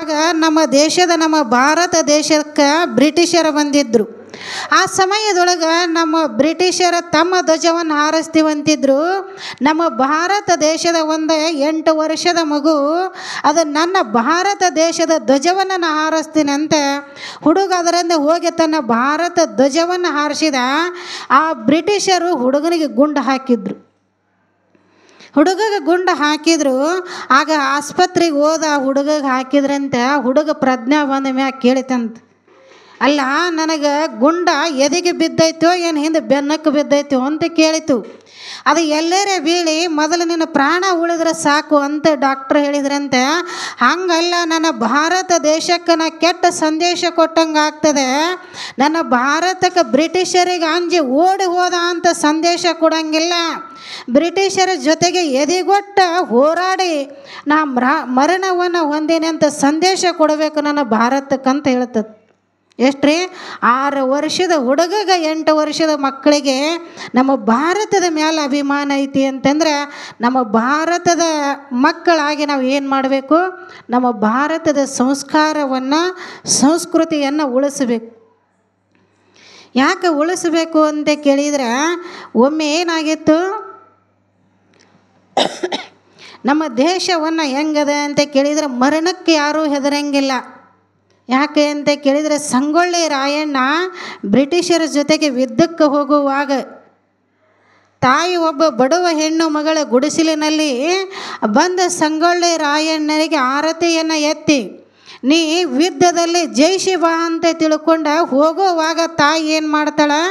ಆಗ ನಮ್ಮ ಭಾರತ ದೇಶಕ್ಕೆ ಬ್ರಿಟಿಷರು ಬಂದಿದ್ದರು. ಆ ಸಮಯದೊಳಗೆ ನಮ್ಮ ಬ್ರಿಟಿಷರ ತಮ್ಮ ಧ್ವಜವನ್ನು ಹಾರಿಸ್ತೀವಂತಿದ್ರು. ನಮ್ಮ ಭಾರತ ದೇಶದ ಒಂದು 8 ವರ್ಷದ ಮಗು ಅದು ನನ್ನ ಭಾರತ ದೇಶದ ಧ್ವಜವನ್ನು ನಾನು ಹಾರಿಸ್ತೀನಿ ಅಂತ ಹುಡುಗ ಅದರಿಂದ ಹೋಗಿ ತನ್ನ ಭಾರತ ಧ್ವಜವನ್ನು ಹಾರಿಸಿದ. ಆ ಬ್ರಿಟಿಷರು ಹುಡುಗನಿಗೆ ಗುಂಡು ಹಾಕಿದ್ರು. ಹುಡುಗಗೆ ಗುಂಡು ಹಾಕಿದ್ರು. ಆಗ ಆಸ್ಪತ್ರೆಗೆ ಹೋದ ಹುಡುಗಗೆ ಹಾಕಿದ್ರಂತೆ. ಹುಡುಗ ಪ್ರಜ್ಞೆ ಬಂದ ಮ್ಯಾಗ ಕೇಳಿತಂತ, ಅಲ್ಲ ನನಗೆ ಗುಂಡ ಎದೆಗೆ ಬಿದ್ದೈತೋ ಏನು ಹಿಂದೆ ಬೆನ್ನಕ್ಕೆ ಬಿದ್ದೈತೋ ಅಂತ ಕೇಳಿತು. ಅದು ಎಲ್ಲರೇ ಬೀಳಿ ಮೊದಲು ನಿನ್ನ ಪ್ರಾಣ ಉಳಿದ್ರೆ ಸಾಕು ಅಂತ ಡಾಕ್ಟ್ರ್ ಹೇಳಿದ್ರಂತೆ. ಹಂಗಲ್ಲ, ನನ್ನ ಭಾರತ ದೇಶಕ್ಕೆ ನಾ ಕೆಟ್ಟ ಸಂದೇಶ ಕೊಟ್ಟಂಗೆ ಆಗ್ತದೆ. ನನ್ನ ಭಾರತಕ್ಕೆ ಬ್ರಿಟಿಷರಿಗೆ ಅಂಜಿ ಓಡಿ ಹೋದ ಅಂತ ಸಂದೇಶ ಕೊಡಂಗಿಲ್ಲ. ಬ್ರಿಟಿಷರ ಜೊತೆಗೆ ಎದೆಗೊಟ್ಟ ಹೋರಾಡಿ ನಾ ಮರಣವನ್ನು ಹೊಂದಿನಿ ಅಂತ ಸಂದೇಶ ಕೊಡಬೇಕು ನನ್ನ ಭಾರತಕ್ಕಂತ ಹೇಳ್ತದೆ. ಎಷ್ಟ್ರಿ 6 ವರ್ಷದ ಹುಡುಗಗೆ 8 ವರ್ಷದ ಮಕ್ಕಳಿಗೆ ನಮ್ಮ ಭಾರತದ ಮೇಲೆ ಅಭಿಮಾನ ಐತಿ ಅಂತಂದ್ರೆ ನಮ್ಮ ಭಾರತದ ಮಕ್ಕಳಾಗಿ ನಾವು ಏನು ಮಾಡಬೇಕು? ನಮ್ಮ ಭಾರತದ ಸಂಸ್ಕಾರವನ್ನು ಸಂಸ್ಕೃತಿಯನ್ನು ಉಳಿಸಬೇಕು. ಯಾಕೆ ಉಳಿಸಬೇಕು ಅಂತ ಕೇಳಿದ್ರೆ, ಒಮ್ಮೆ ಏನಾಗಿತ್ತು, ನಮ್ಮ ದೇಶವನ್ನು ಹೆಂಗದ ಅಂತ ಕೇಳಿದರೆ ಮರಣಕ್ಕೆ ಯಾರೂ ಹೆದರಂಗಿಲ್ಲ. ಯಾಕೆ ಅಂತ ಕೇಳಿದರೆ, ಸಂಗೊಳ್ಳಿ ರಾಯಣ್ಣ ಬ್ರಿಟಿಷರ ಜೊತೆಗೆ ಯುದ್ಧಕ್ಕೆ ಹೋಗುವಾಗ ತಾಯಿ ಒಬ್ಬ ಬಡವ ಹೆಣ್ಣು ಮಗಳ ಗುಡಿಸಲಿನಲ್ಲಿ ಬಂದ ಸಂಗೊಳ್ಳಿ ರಾಯಣ್ಣನಿಗೆ ಆರತಿಯನ್ನು ಎತ್ತಿ ನೀ ಯುದ್ಧದಲ್ಲಿ ಜಯಿಸಿ ಬಾ ಅಂತ ತಿಳ್ಕೊಂಡ ಹೋಗುವಾಗ ತಾಯಿ ಏನು ಮಾಡ್ತಾಳೆ,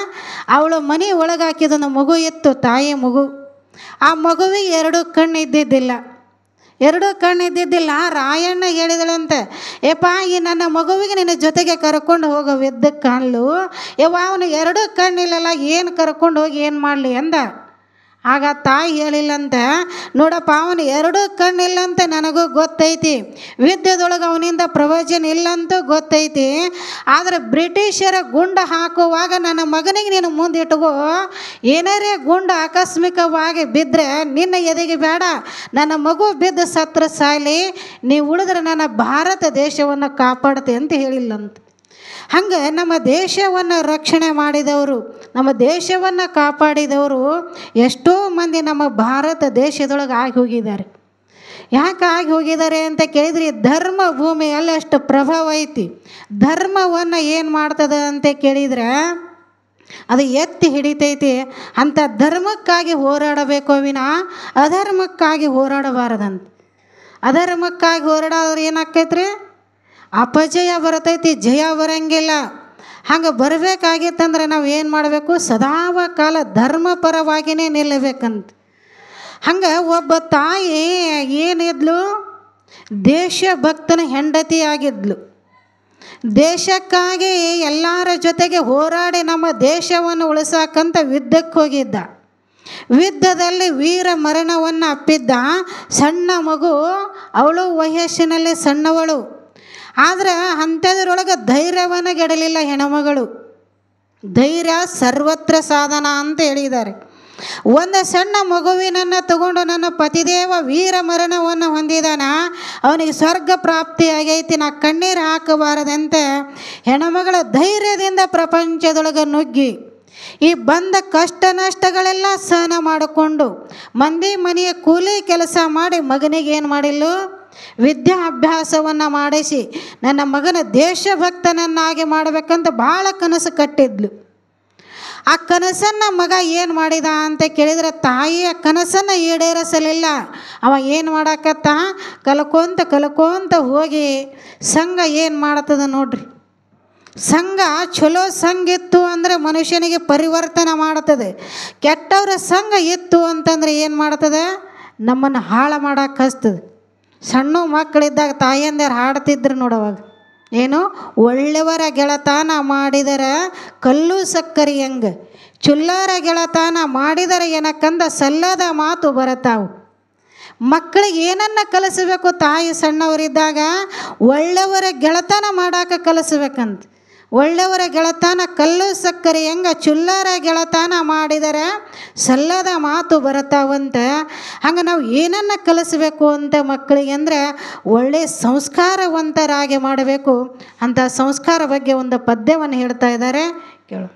ಅವಳು ಮನೆ ಒಳಗೆ ಹಾಕಿದೊಂದು ಮಗು ಇತ್ತು, ತಾಯಿ ಮಗು. ಆ ಮಗುವಿಗೆ 2 ಕಣ್ಣು ಇದ್ದಿದ್ದಿಲ್ಲ. 2 ಕಣ್ಣು ಇದ್ದಿದ್ದಿಲ್ಲ. ರಾಯಣ್ಣ ಹೇಳಿದಳಂತೆ, ಏಪ್ಪ ಈ ನನ್ನ ಮಗುವಿಗೆ ನಿನ್ನ ಜೊತೆಗೆ ಕರ್ಕೊಂಡು ಹೋಗೋ ಯುದ್ಧಕ್ಕೆ ಅಲ್ಲು. ಅವನು 2 ಕಣ್ಣಿಲ್ಲಲ್ಲ, ಏನು ಕರ್ಕೊಂಡು ಹೋಗಿ ಏನು ಮಾಡಲಿ ಅಂದ. ಆಗ ತಾಯಿ ಹೇಳಿಲ್ಲಂತ, ನೋಡಪ್ಪ ಅವನು 2 ಕಣ್ಣಿಲ್ಲಂತ ನನಗೂ ಗೊತ್ತೈತಿ, ಯುದ್ಧದೊಳಗೆ ಅವನಿಂದ ಪ್ರಯೋಜನ ಇಲ್ಲಂತೂ ಗೊತ್ತೈತಿ. ಆದರೆ ಬ್ರಿಟಿಷರ ಗುಂಡು ಹಾಕುವಾಗ ನನ್ನ ಮಗನಿಗೆ ನೀನು ಮುಂದಿಟ್ಕೋ, ಏನಾರೇ ಗುಂಡು ಆಕಸ್ಮಿಕವಾಗಿ ಬಿದ್ದರೆ ನಿನ್ನ ಎದೆಗೆ ಬೇಡ, ನನ್ನ ಮಗು ಬಿದ್ದು ಸತ್ರ ಸಾಯಲಿ, ನೀವು ಉಳಿದ್ರೆ ನನ್ನ ಭಾರತ ದೇಶವನ್ನು ಕಾಪಾಡ್ತೆ ಅಂತ ಹೇಳಿಲ್ಲಂತ. ಹಂಗೆ ನಮ್ಮ ದೇಶವನ್ನು ರಕ್ಷಣೆ ಮಾಡಿದವರು, ನಮ್ಮ ದೇಶವನ್ನು ಕಾಪಾಡಿದವರು ಎಷ್ಟೋ ಮಂದಿ ನಮ್ಮ ಭಾರತ ದೇಶದೊಳಗೆ ಆಗಿ ಹೋಗಿದ್ದಾರೆ. ಯಾಕೆ ಆಗಿ ಹೋಗಿದ್ದಾರೆ ಅಂತ ಕೇಳಿದ್ರಿ, ಧರ್ಮ ಭೂಮಿಯಲ್ಲಿ ಅಷ್ಟು ಪ್ರಭಾವ ಐತಿ. ಧರ್ಮವನ್ನು ಏನು ಮಾಡ್ತದೆ ಅಂತ ಕೇಳಿದರೆ ಅದು ಎತ್ತಿ ಹಿಡಿತೈತಿ. ಅಂಥ ಧರ್ಮಕ್ಕಾಗಿ ಹೋರಾಡಬೇಕು ವಿನಃ ಅಧರ್ಮಕ್ಕಾಗಿ ಹೋರಾಡಬಾರದಂತ. ಅಧರ್ಮಕ್ಕಾಗಿ ಹೋರಾಡೋರು ಏನಾಕೈತ್ರಿ, ಅಪಜಯ ಬರ್ತೈತಿ, ಜಯ ಬರಂಗಿಲ್ಲ. ಹಂಗೆ ಬರಬೇಕಾಗಿತ್ತಂದ್ರೆ ನಾವು ಏನು ಮಾಡಬೇಕು? ಸದಾವ ಕಾಲ ಧರ್ಮ ಪರವಾಗಿಯೇ ನಿಲ್ಲಬೇಕಂತ. ಹಂಗೆ ಒಬ್ಬ ತಾಯಿ ಏನಿದ್ಲು, ದೇಶಭಕ್ತನ ಹೆಂಡತಿ ಆಗಿದ್ಲು. ದೇಶಕ್ಕಾಗಿ ಎಲ್ಲರ ಜೊತೆಗೆ ಹೋರಾಡಿ ನಮ್ಮ ದೇಶವನ್ನು ಉಳಿಸಕ್ಕಂತ ಯುದ್ಧಕ್ಕೆ ಹೋಗಿದ್ದ. ಯುದ್ಧದಲ್ಲಿ ವೀರ ಮರಣವನ್ನು ಅಪ್ಪಿದ್ದ ಸಣ್ಣ ಮಗು, ಅವಳು ವಯಸ್ಸಿನಲ್ಲಿ ಸಣ್ಣವಳು. ಆದರೆ ಅಂಥದ್ರೊಳಗೆ ಧೈರ್ಯವನ್ನು ಗೆಡಲಿಲ್ಲ ಹೆಣ್ಮಗಳು. ಧೈರ್ಯ ಸರ್ವತ್ರ ಸಾಧನ ಅಂತ ಹೇಳಿದ್ದಾರೆ. ಒಂದು ಸಣ್ಣ ಮಗುವಿನನ್ನು ತಗೊಂಡು ನನ್ನ ಪತಿದೇವ ವೀರ ಮರಣವನ್ನು ಹೊಂದಿದಾನ, ಅವನಿಗೆ ಸ್ವರ್ಗ ಪ್ರಾಪ್ತಿ ಆಗೈತಿ, ನಾ ಕಣ್ಣೀರು ಹಾಕಬಾರದಂತೆ ಹೆಣ್ಮಗಳ ಧೈರ್ಯದಿಂದ ಪ್ರಪಂಚದೊಳಗೆ ನುಗ್ಗಿ ಈ ಬಂದ ಕಷ್ಟ ನಷ್ಟಗಳೆಲ್ಲ ಸಹನ ಮಾಡಿಕೊಂಡು ಮಂದಿ ಮನೆಯ ಕೂಲಿ ಕೆಲಸ ಮಾಡಿ ಮಗನಿಗೆ ಏನು ಮಾಡಿಲ್ಲ, ವಿದ್ಯಾಭ್ಯಾಸವನ್ನು ಮಾಡಿಸಿ ನನ್ನ ಮಗನ ದೇಶಭಕ್ತನನ್ನಾಗಿ ಮಾಡಬೇಕಂತ ಭಾಳ ಕನಸು ಕಟ್ಟಿದ್ಲು. ಆ ಕನಸನ್ನು ಮಗ ಏನು ಮಾಡಿದ ಅಂತ ಕೇಳಿದರೆ, ತಾಯಿಯ ಕನಸನ್ನು ಈಡೇರಿಸಲಿಲ್ಲ. ಅವ ಏನು ಮಾಡಾಕತ್ತ, ಕಲ್ಕೊಂತ ಹೋಗಿ ಸಂಘ ಏನು ಮಾಡ್ತದೆ ನೋಡ್ರಿ. ಸಂಘ ಚಲೋ ಸಂಘ ಇತ್ತು ಅಂದರೆ ಮನುಷ್ಯನಿಗೆ ಪರಿವರ್ತನೆ ಮಾಡ್ತದೆ. ಕೆಟ್ಟವರ ಸಂಘ ಇತ್ತು ಅಂತಂದರೆ ಏನು ಮಾಡ್ತದೆ, ನಮ್ಮನ್ನು ಹಾಳು ಮಾಡಕ್ಕೆ ಹಚ್ತದೆ. ಸಣ್ಣ ಮಕ್ಕಳಿದ್ದಾಗ ತಾಯಿಯಂದಿರು ಹಾಡ್ತಿದ್ರು ನೋಡವಾಗ, ಏನು ಒಳ್ಳೆಯವರ ಗೆಳತನ ಮಾಡಿದರೆ ಕಲ್ಲು ಸಕ್ಕರೆ ಹೆಂಗೆ, ಚುಲ್ಲಾರ ಗೆಳತನ ಮಾಡಿದರೆ ಏನಕ್ಕಂದ ಸಲ್ಲದ ಮಾತು ಬರತಾವು. ಮಕ್ಕಳಿಗೆ ಏನನ್ನು ಕಲಿಸಬೇಕು? ತಾಯಿ ಸಣ್ಣವರಿದ್ದಾಗ ಒಳ್ಳೆಯವರ ಗೆಳತನ ಮಾಡೋಕೆ ಕಲಿಸ್ಬೇಕಂತ. ಒಳ್ಳೆಯವರ ಗೆಳತನ ಕಲ್ಲು ಸಕ್ಕರೆ ಹೆಂಗ ಚುಲ್ಲರ ಗೆಳತನ ಮಾಡಿದರೆ ಸಲ್ಲದ ಮಾತು ಬರತಾವಂತ. ಹಂಗೆ ನಾವು ಏನನ್ನು ಕಲಿಸ್ಬೇಕು ಅಂತ ಮಕ್ಕಳಿಗೆ ಅಂದರೆ ಒಳ್ಳೆಯ ಸಂಸ್ಕಾರವಂತರಾಗಿ ಮಾಡಬೇಕು ಅಂತ ಸಂಸ್ಕಾರ ಬಗ್ಗೆ ಒಂದು ಪದ್ಯವನ್ನು ಹೇಳ್ತಾ ಇದ್ದಾರೆ, ಕೇಳು.